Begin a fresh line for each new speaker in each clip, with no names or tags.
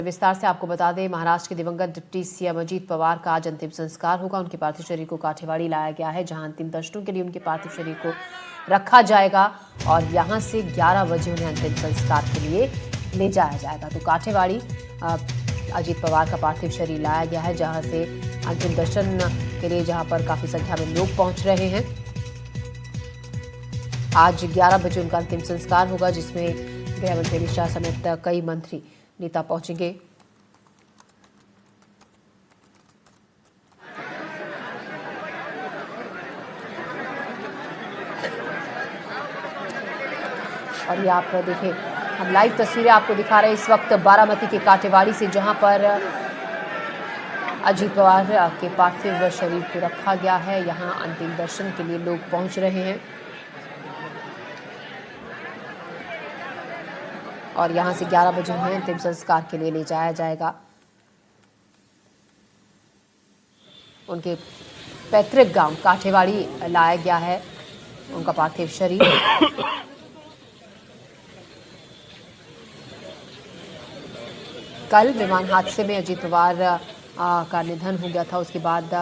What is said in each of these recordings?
विस्तार से आपको बता दें, महाराष्ट्र के दिवंगत डिप्टी सीएम अजीत पवार का आज अंतिम संस्कार होगा। उनके पार्थिव शरीर को काठेवाड़ी लाया गया है, जहां अंतिम दर्शनों के लिए उनके पार्थिव शरीर को रखा जाएगा और यहां से 11 बजे उन्हें अंतिम संस्कार के लिए ले जाया जाएगा। तो काठेवाड़ी अजीत पवार का पार्थिव शरीर लाया गया है, जहां से अंतिम दर्शन के लिए जहां पर काफी संख्या में लोग पहुंच रहे हैं। आज 11 बजे उनका अंतिम संस्कार होगा, जिसमें गृह मंत्री अमित शाह समेत कई मंत्री नेता पहुंचेंगे। और ये आप देखिए, हम लाइव तस्वीरें आपको दिखा रहे हैं इस वक्त बारामती के काठेवाड़ी से, जहां पर अजीत पवार के पार्थिव शरीर को रखा गया है। यहां अंतिम दर्शन के लिए लोग पहुंच रहे हैं और यहां से 11 बजे उन्हें अंतिम संस्कार के लिए ले जाया जाएगा। उनके पैतृक गांव काठेवाड़ी लाया गया है उनका पार्थिव शरीर। कल विमान हादसे में अजीत पवार का निधन हो गया था। उसके बाद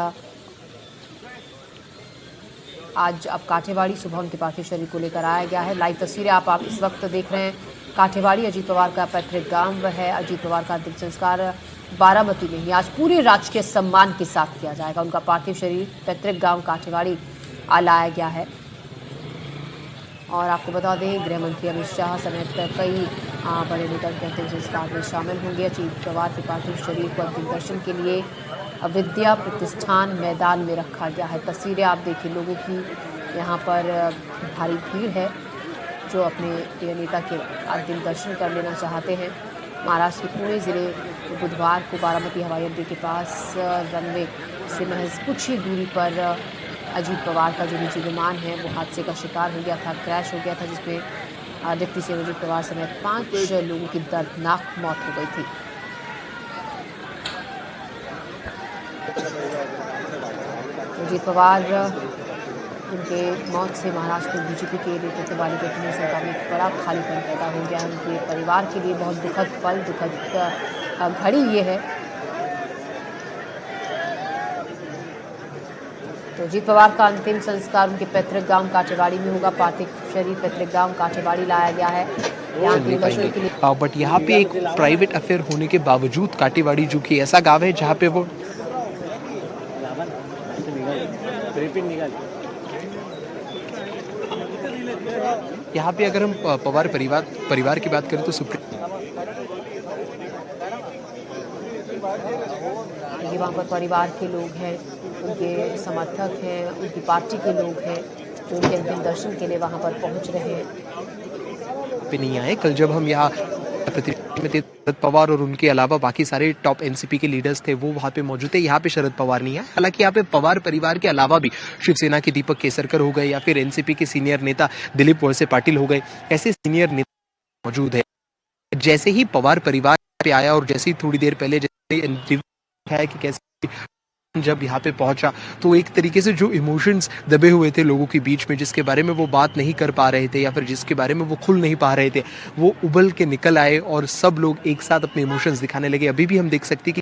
आज अब काठेवाड़ी सुबह उनके पार्थिव शरीर को लेकर आया गया है। लाइव तस्वीरें आप इस वक्त देख रहे हैं। काठेवाड़ी अजीत पवार का पैतृक गांव है। अजीत पवार का अंतिम संस्कार बारामती में ही आज पूरे राजकीय सम्मान के साथ किया जाएगा। उनका पार्थिव शरीर पैतृक गांव काठेवाड़ी लाया गया है। और आपको बता दें, गृह मंत्री अमित शाह समेत कई बड़े नेता अंतिम संस्कार में शामिल होंगे। अजीत पवार के पार्थिव शरीर को अंतिम दर्शन के लिए विद्या प्रतिष्ठान मैदान में रखा गया है। तस्वीरें आप देखिए, लोगों की यहाँ पर भारी भीड़ है जो अपने प्रिय नेता के अंतिम दर्शन कर लेना चाहते हैं। महाराष्ट्र के पुणे ज़िले बुधवार को बारामती हवाई अड्डे के पास रनवे से महज कुछ ही दूरी पर अजीत पवार का जो निजी विमान है वो हादसे का शिकार हो गया था, क्रैश हो गया था, जिसमें डिप्टी सीएम अजीत पवार समेत 5 लोगों की दर्दनाक मौत हो गई थी। अजीत पवार उनके मौत से महाराष्ट्र में बीजेपी के नेतृत्व वाली गठबंधन सरकार में एक बड़ा खालीपन पैदा हो गया है। उनके परिवार के लिए बहुत दुखद पल, दुखद घड़ी ये है। तो अजीत पवार का अंतिम संस्कार उनके पैतृक गांव काठेवाड़ी में होगा। पार्थिव शरीर पैतृक गांव काठेवाड़ी लाया गया है
बट यहाँ पे एक प्राइवेट अफेयर होने के बावजूद काठेवाड़ी जो कि ऐसा गांव है जहाँ पे वो यहाँ पे अगर हम पवार परिवार की बात करें तो
वहाँ पर परिवार के लोग हैं, उनके समर्थक हैं, उनकी पार्टी के लोग हैं जो उनके अंतिम दर्शन के लिए वहाँ पर पहुँच रहे हैं।
पे नहीं आए। कल जब हम यहाँ में थे, शरद पवार और उनके अलावा बाकी सारे टॉप एनसीपी के लीडर्स थे, वो वहाँ पे मौजूद थे। यहाँ पे शरद पवार नहीं आए। हालांकि यहाँ पे पवार परिवार के अलावा भी शिवसेना के दीपक केसरकर हो गए या फिर एनसीपी के सीनियर नेता दिलीप वळसे पाटिल हो गए, ऐसे सीनियर नेता मौजूद है। जैसे ही पवार परिवार पे आया और जैसे ही थोड़ी देर पहले है कि कैसे जब यहाँ पे पहुंचा तो एक तरीके से जो इमोशंस दबे हुए थे लोगों के बीच में, जिसके बारे में वो बात नहीं कर पा रहे थे या फिर जिसके बारे में वो खुल नहीं पा रहे थे, वो उबल के निकल आए और सब लोग एक साथ अपने इमोशंस दिखाने लगे। अभी भी हम देख सकते हैं कि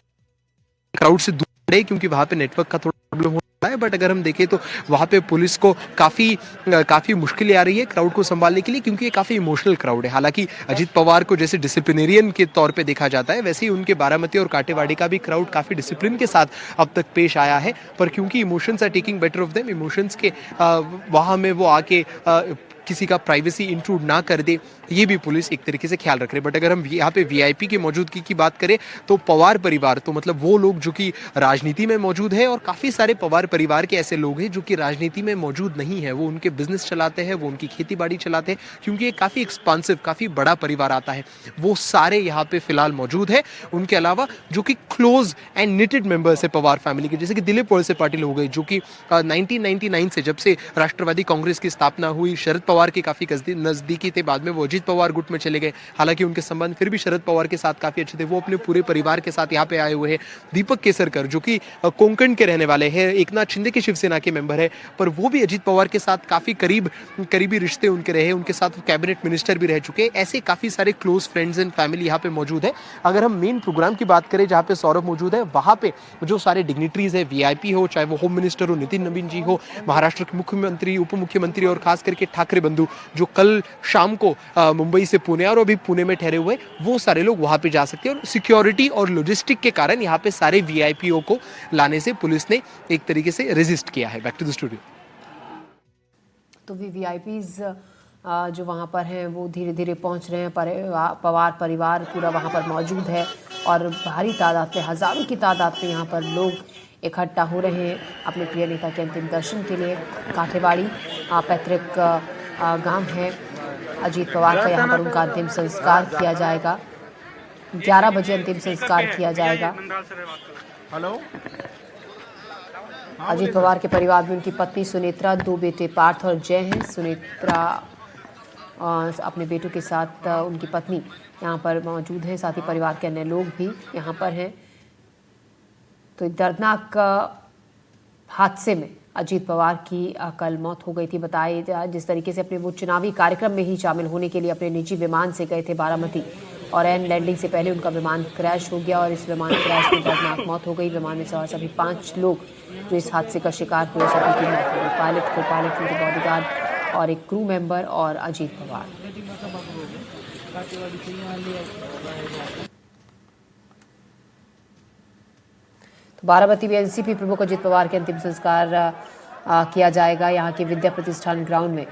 क्राउड से दूर है क्योंकि वहाँ पे नेटवर्क का थोड़ा प्रॉब्लम हो रहा है, बट अगर हम देखें तो वहाँ पे पुलिस को काफ़ी मुश्किलें आ रही है क्राउड को संभालने के लिए, क्योंकि ये काफ़ी इमोशनल क्राउड है। हालांकि अजीत पवार को जैसे डिसिप्लिनेरियन के तौर पे देखा जाता है, वैसे ही उनके बारामती और काठेवाड़ी का भी क्राउड काफ़ी डिसिप्लिन के साथ अब तक पेश आया है। पर क्योंकि emotions are taking better of them, emotions के वहाँ में वो आके किसी का प्राइवेसी इंट्रूड ना कर दे, ये भी पुलिस एक तरीके से ख्याल रख रही है। बट अगर हम यहाँ पे वीआईपी की मौजूदगी की बात करें तो पवार परिवार तो मतलब वो लोग जो कि राजनीति में मौजूद है, और काफ़ी सारे पवार परिवार के ऐसे लोग हैं जो कि राजनीति में मौजूद नहीं है। वो उनके बिजनेस चलाते हैं, वो उनकी खेती बाड़ी चलाते हैं, क्योंकि ये काफ़ी एक्सपांसिव, काफ़ी बड़ा परिवार आता है। वो सारे यहाँ पे फिलहाल मौजूद है। उनके अलावा जो कि क्लोज एंड निटेड मेंबर्स है पवार फैमिली के, जैसे कि दिलीप वळसे पाटिल हो गए, जो कि 1999 से जब से राष्ट्रवादी कांग्रेस की स्थापना हुई, शरद पवार पवार के काफी नजदीकी थे, बाद में वो अजीत पवार गुट में चले गए। हालांकि उनके संबंध फिर भी शरद पवार के साथ काफी अच्छे थे, वो अपने पूरे परिवार के साथ यहाँ पे आए हुए हैं। दीपक केसरकर जो कि कोंकण के रहने वाले हैं, एकनाथ शिंदे के शिवसेना के मेंबर है, पर वो भी अजीत पवार के साथ काफी करीबी रिश्ते उनके रहे, उनके साथ कैबिनेट मिनिस्टर भी रह चुके। ऐसे काफी सारे क्लोज फ्रेंड्स एंड फैमिली यहाँ पे मौजूद है। अगर हम मेन प्रोग्राम की बात करें जहाँ पे सौरभ मौजूद है, वहां पे जो सारे डिग्निटरीज है, वीआईपी हो, चाहे वो होम मिनिस्टर हो नितिन नवीन जी हो, महाराष्ट्र के मुख्यमंत्री, उप मुख्यमंत्री और खास करके ठाकरे बंधु जो कल शाम को मुंबई से पुणे और अभी पुणे में ठहरे हुए, वो सारे लोग वहां पे जा सकते हैं। और सिक्योरिटी और लॉजिस्टिक के कारण यहाँ पे सारे वीआईपीओ को लाने से पुलिस ने एक तरीके से रेजिस्ट किया है। Back to the studio.
तो वीआईपीज जो वहाँ पर हैं वो धीरे धीरे पहुँच रहे हैं। पवार परिवार पूरा वहाँ पर मौजूद है और भारी तादाद में, हज़ारों की तादाद में यहाँ पर लोग इकट्ठा हो रहे हैं अपने प्रिय नेता के अंतिम दर्शन के लिए। काठेवाड़ी पैतृक गांव है अजीत पवार का, यहाँ पर उनका अंतिम संस्कार किया जाएगा। 11 बजे अंतिम संस्कार किया जाएगा। अजीत पवार के परिवार में उनकी पत्नी सुनेत्रा, 2 बेटे पार्थ और जय हैं। सुनेत्रा अपने बेटों के साथ उनकी पत्नी यहाँ पर मौजूद हैं, साथ ही परिवार के अन्य लोग भी यहाँ पर हैं। तो एक दर्दनाक हादसे में अजीत पवार की कल मौत हो गई थी। बताए जिस तरीके से अपने वो चुनावी कार्यक्रम में ही शामिल होने के लिए अपने निजी विमान से गए थे बारामती, और एन लैंडिंग से पहले उनका विमान क्रैश हो गया और इस विमान क्रैश में दर्दनाक मौत हो गई। विमान में सवार सभी 5 लोग जो इस हादसे का शिकार हुए, सभी की मौत हो गई। पायलट, को पायलट, उनके बॉडीगार्ड और एक क्रू मेंबर और अजीत पवार। तो बारामती में एनसीपी प्रमुख अजीत पवार के अंतिम संस्कार किया जाएगा। यहाँ के विद्या प्रतिष्ठान ग्राउंड में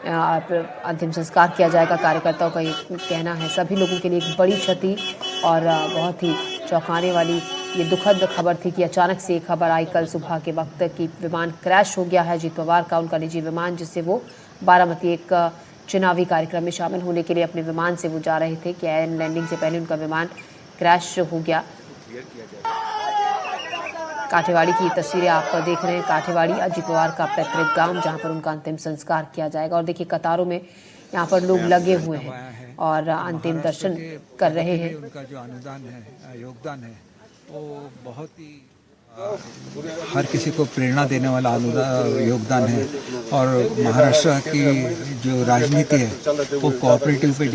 अंतिम संस्कार किया जाएगा। कार्यकर्ताओं का ये कहना है, सभी लोगों के लिए एक बड़ी क्षति और बहुत ही चौंकाने वाली ये दुखद खबर थी कि अचानक से ये खबर आई कल सुबह के वक्त कि विमान क्रैश हो गया है अजीत पवार का, उनका निजी विमान, जिससे वो बारामती एक चुनावी कार्यक्रम में शामिल होने के लिए अपने विमान से वो जा रहे थे कि एयर लैंडिंग से पहले उनका विमान क्रैश हो गया। काठेवाड़ी की तस्वीरें आप देख रहे हैं। काठेवाड़ी अजीत पवार का पैतृक गांव, जहां पर उनका अंतिम संस्कार किया जाएगा। और देखिए कतारों में यहाँ पर लोग लगे हुए हैं और अंतिम दर्शन कर रहे हैं।
उनका जो अनुदान है, योगदान है, वो बहुत ही हर किसी को प्रेरणा देने वाला योगदान है। और महाराष्ट्र की जो राजनीति है वो कोऑपरेटिव पे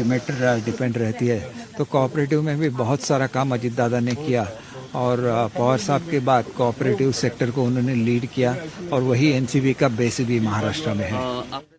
डिपेंड रहती है। तो कोऑपरेटिव में भी बहुत सारा काम अजीत दादा ने किया और पवार साहब के बाद कोऑपरेटिव सेक्टर को उन्होंने लीड किया और वही एनसीपी का बेस भी महाराष्ट्र में है।